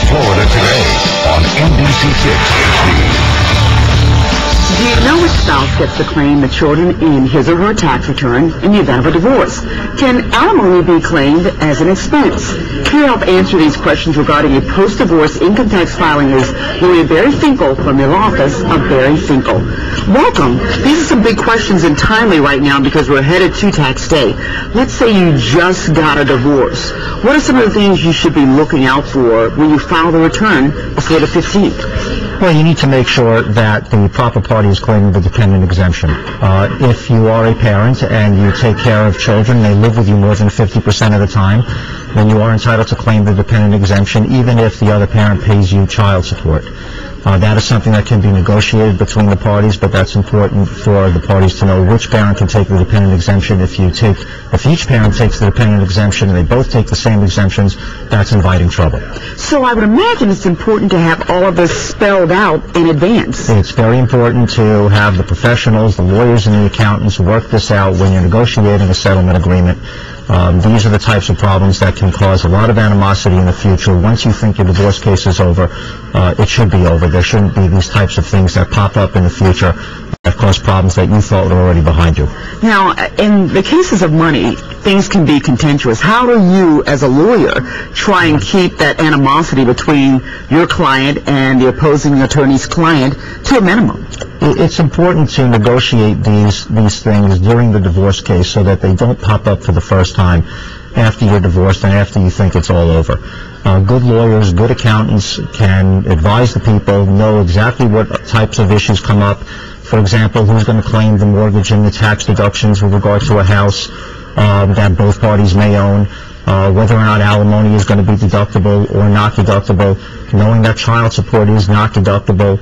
Florida Today on NBC6 HD. Do you know which spouse gets to claim the children in his or her tax return in the event of a divorce? Can alimony be claimed as an expense? Here to help answer these questions regarding a post-divorce income tax filing is lawyer Barry Finkel from the law office of Barry Finkel. Welcome. These are some big questions and timely right now because we're headed to tax day. Let's say you just got a divorce. What are some of the things you should be looking out for when you file the return before the 15th? Well, you need to make sure that the proper party is claiming the dependent exemption. If you are a parent and you take care of children, they live with you more than 50% of the time, then you are entitled to claim the dependent exemption even if the other parent pays you child support. That is something that can be negotiated between the parties, but that's important for the parties to know which parent can take the dependent exemption. If each parent takes the dependent exemption and they both take the same exemptions, that's inviting trouble. So I would imagine it's important to have all of this spelled out in advance. It's very important to have the professionals, the lawyers and the accountants work this out when you're negotiating a settlement agreement. These are the types of problems that can cause a lot of animosity in the future. Once you think your divorce case is over, it should be over. There shouldn't be these types of things that pop up in the future that cause problems that you thought were already behind you. Now, in the cases of money, things can be contentious. How do you, as a lawyer, try and keep that animosity between your client and the opposing attorney's client to a minimum? It's important to negotiate these things during the divorce case so that they don't pop up for the first time after you're divorced and after you think it's all over. Good lawyers, good accountants can advise the people, know exactly what types of issues come up. For example, who's going to claim the mortgage and the tax deductions with regard to a house that both parties may own, whether or not alimony is going to be deductible or not deductible, knowing that child support is not deductible,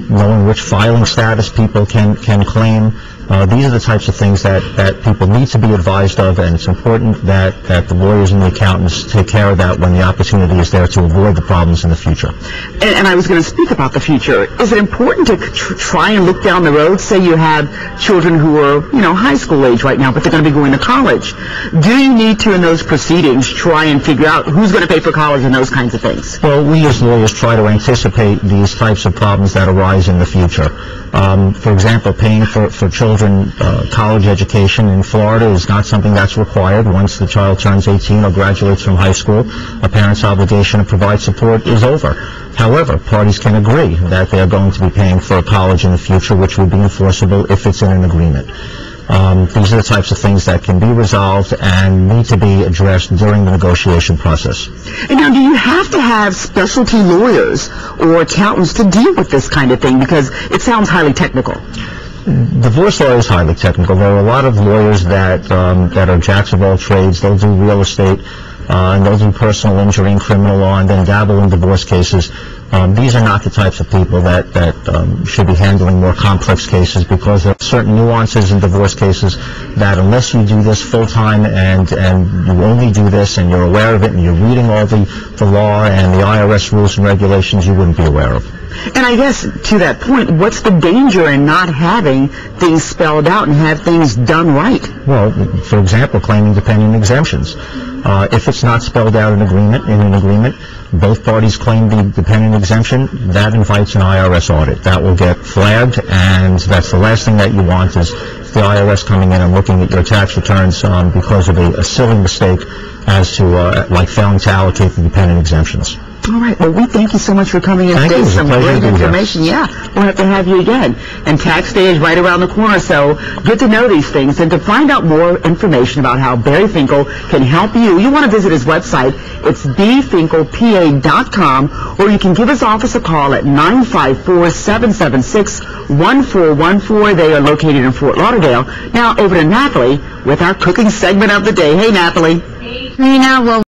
knowing which filing status people can claim. These are the types of things that people need to be advised of, and it's important that the lawyers and the accountants take care of that when the opportunity is there to avoid the problems in the future. And I was going to speak about the future. Is it important to try and look down the road? Say you have children who are, high school age right now, but they're going to be going to college. Do you need to, in those proceedings, try and figure out who's going to pay for college and those kinds of things? Well, we as lawyers try to anticipate these types of problems that arise in the future. For example, paying for children college education in Florida is not something that's required. Once the child turns 18 or graduates from high school, a parent's obligation to provide support is over. However, parties can agree that they are going to be paying for college in the future, which would be enforceable if it's in an agreement. These are the types of things that can be resolved and need to be addressed during the negotiation process. And now, do you have to have specialty lawyers or accountants to deal with this kind of thing? Because it sounds highly technical. Divorce law is highly technical. There are a lot of lawyers that are jacks of all trades. They'll do real estate, and they'll do personal injury and criminal law, and then dabble in divorce cases. These are not the types of people that should be handling more complex cases, because there are certain nuances in divorce cases that unless you do this full-time and you only do this and you're aware of it and you're reading all the law and the IRS rules and regulations, you wouldn't be aware of. And I guess to that point, what's the danger in not having things spelled out and have things done right? Well, for example, claiming dependent exemptions. If it's not spelled out in an agreement, both parties claim the dependent exemption, that invites an IRS audit. That will get flagged, and that's the last thing that you want is the IRS coming in and looking at your tax returns because of a silly mistake as to like failing to allocate the dependent exemptions. All right. Well, we thank you so much for coming in today. Some great information. Yeah, we'll have to have you again. And tax day is right around the corner, so good to know these things. And to find out more information about how Barry Finkel can help you want to visit his website. It's bfinkelpa.com, or you can give his office a call at 954-776-1414. They are located in Fort Lauderdale. Now over to Natalie with our cooking segment of the day. Hey, Natalie. Hey, Rena. Well,